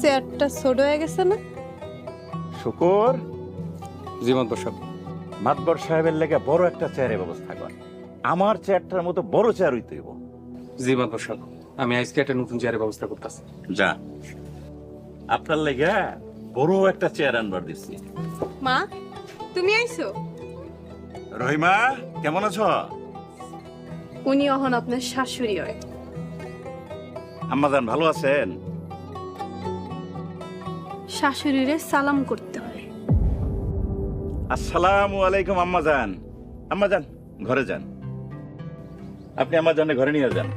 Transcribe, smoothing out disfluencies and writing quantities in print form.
চেয়ারটা ছোট হয়ে গেছে না? শুকর জি মাতবর সাহেব। মাতবর সাহেবের লেগে বড় একটা চেয়ারের ব্যবস্থা কর। আমার চেয়ারটার মতো বড় চেয়ার হইতে হইব। জি মাতবর সাহেব, আমি আজকে একটা নতুন চেয়ারের ব্যবস্থা করতেছি। যা, আপনার লেগে বড় একটা চেয়ার আনবার দিচ্ছি। মা, তুমি আইছো? রহিমা, কেমন আছো? উনি এখন আপনার শাশুড়ি হয়। আম্মাজান ভালো আছেন? শাশুড়িরে সালাম করতে হয়। আসসালামু আলাইকুম আম্মাজান। আম্মাজান ঘরে যান, আপনি আমার জন্য ঘরে নিয়ে যান।